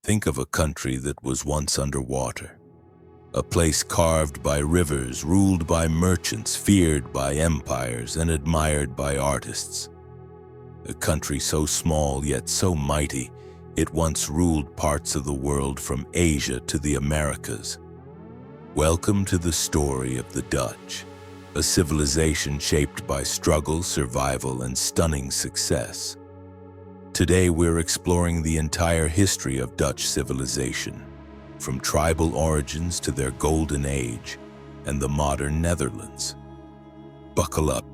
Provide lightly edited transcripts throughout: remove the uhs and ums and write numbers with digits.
Think of a country that was once underwater, a place carved by rivers, ruled by merchants, feared by empires, and admired by artists. A country so small yet so mighty, it once ruled parts of the world from Asia to the Americas. Welcome to the story of the Dutch, a civilization shaped by struggle, survival, and stunning success. Today we're exploring the entire history of Dutch civilization, from tribal origins to their golden age and the modern Netherlands. Buckle up,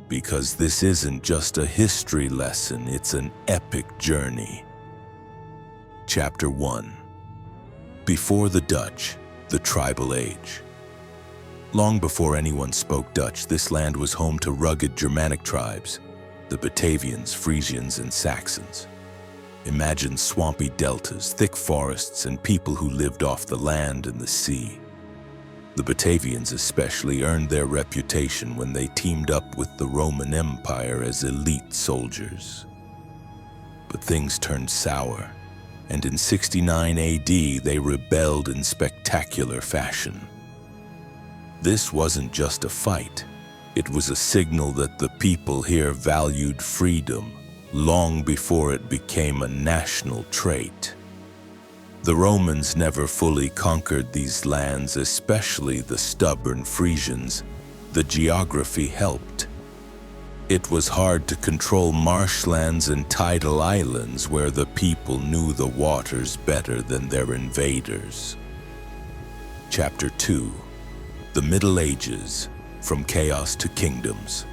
because this isn't just a history lesson, it's an epic journey. Chapter 1. Before the Dutch, the Tribal Age. Long before anyone spoke Dutch, this land was home to rugged Germanic tribes, the Batavians, Frisians, and Saxons. Imagine swampy deltas, thick forests, and people who lived off the land and the sea. The Batavians especially earned their reputation when they teamed up with the Roman Empire as elite soldiers. But things turned sour, and in 69 AD they rebelled in spectacular fashion. This wasn't just a fight. It was a signal that the people here valued freedom long before it became a national trait. The Romans never fully conquered these lands, especially the stubborn Frisians. The geography helped. It was hard to control marshlands and tidal islands where the people knew the waters better than their invaders. Chapter 2. The Middle Ages, from chaos to kingdoms.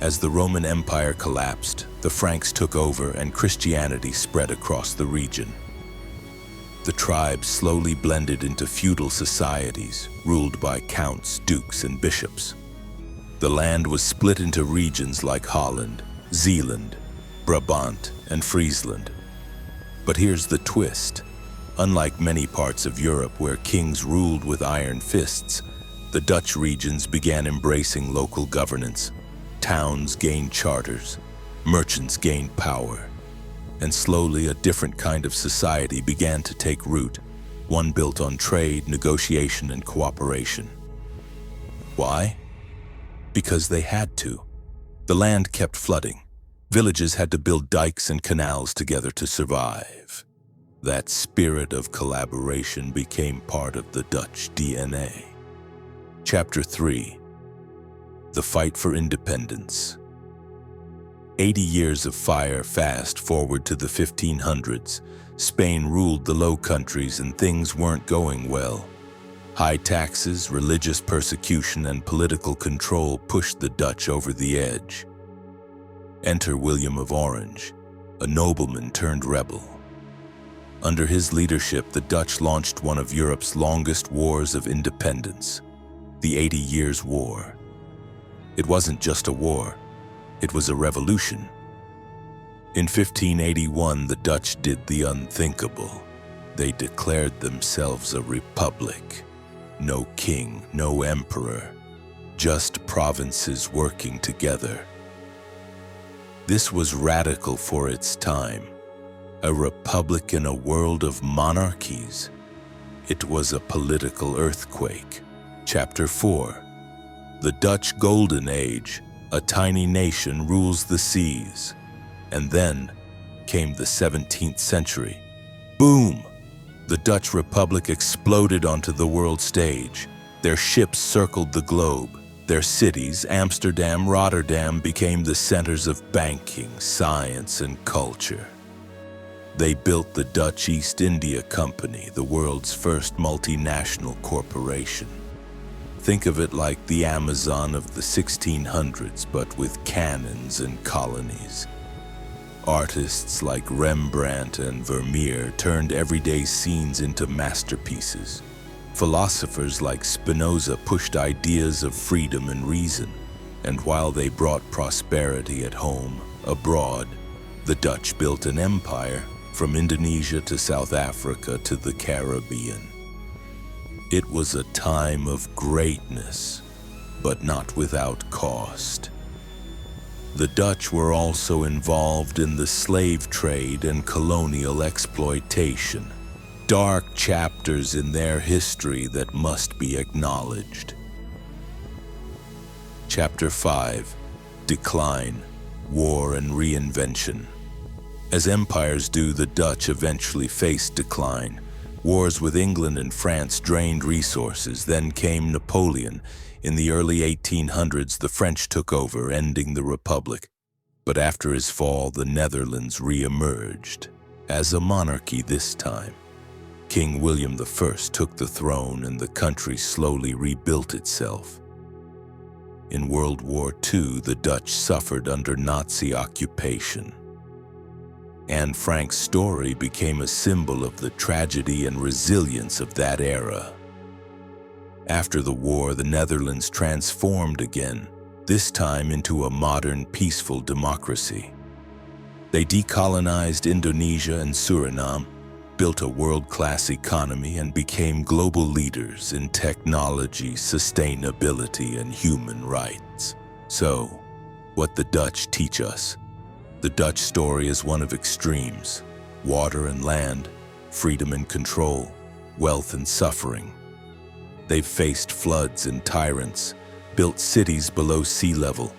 As the Roman Empire collapsed, the Franks took over and Christianity spread across the region. The tribes slowly blended into feudal societies, ruled by counts, dukes, and bishops. The land was split into regions like Holland, Zeeland, Brabant, and Friesland. But here's the twist. Unlike many parts of Europe where kings ruled with iron fists, the Dutch regions began embracing local governance. Towns gained charters, merchants gained power, and slowly a different kind of society began to take root, one built on trade, negotiation, and cooperation. Why? Because they had to. The land kept flooding. Villages had to build dikes and canals together to survive. That spirit of collaboration became part of the Dutch DNA. Chapter 3. The Fight for Independence. 80 years of fire fast forward to the 1500s. Spain ruled the Low Countries and things weren't going well. High taxes, religious persecution, and political control pushed the Dutch over the edge. Enter William of Orange, a nobleman turned rebel. Under his leadership, the Dutch launched one of Europe's longest wars of independence, the 80 Years' War. It wasn't just a war, it was a revolution. In 1581, the Dutch did the unthinkable. They declared themselves a republic. No king, no emperor, just provinces working together. This was radical for its time. A republic in a world of monarchies. It was a political earthquake. Chapter 4. The Dutch Golden Age, a tiny nation rules the seas. And then came the 17th century. Boom! The Dutch Republic exploded onto the world stage. Their ships circled the globe. Their cities, Amsterdam, Rotterdam, became the centers of banking, science, and culture. They built the Dutch East India Company, the world's first multinational corporation. Think of it like the Amazon of the 1600s, but with cannons and colonies. Artists like Rembrandt and Vermeer turned everyday scenes into masterpieces. Philosophers like Spinoza pushed ideas of freedom and reason. And while they brought prosperity at home, abroad, the Dutch built an empire from Indonesia to South Africa to the Caribbean. It was a time of greatness, but not without cost. The Dutch were also involved in the slave trade and colonial exploitation. dark chapters in their history that must be acknowledged. Chapter 5: Decline, War and Reinvention. As empires do, the Dutch eventually faced decline. Wars with England and France drained resources. Then came Napoleon. In the early 1800s, the French took over, ending the Republic. But after his fall, the Netherlands re-emerged, as a monarchy this time. King William I took the throne, and the country slowly rebuilt itself. In World War II, the Dutch suffered under Nazi occupation. Anne Frank's story became a symbol of the tragedy and resilience of that era. After the war, the Netherlands transformed again, this time into a modern, peaceful democracy. They decolonized Indonesia and Suriname, built a world-class economy, and became global leaders in technology, sustainability, and human rights. So, what the Dutch teach us? The Dutch story is one of extremes: water and land, freedom and control, wealth and suffering. They've faced floods and tyrants, built cities below sea level,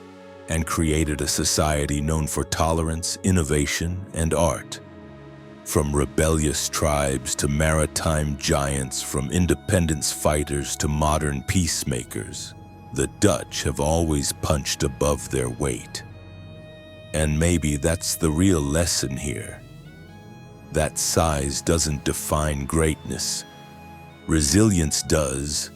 and created a society known for tolerance, innovation, and art. From rebellious tribes to maritime giants, from independence fighters to modern peacemakers, the Dutch have always punched above their weight. And maybe that's the real lesson here. That size doesn't define greatness. Resilience does.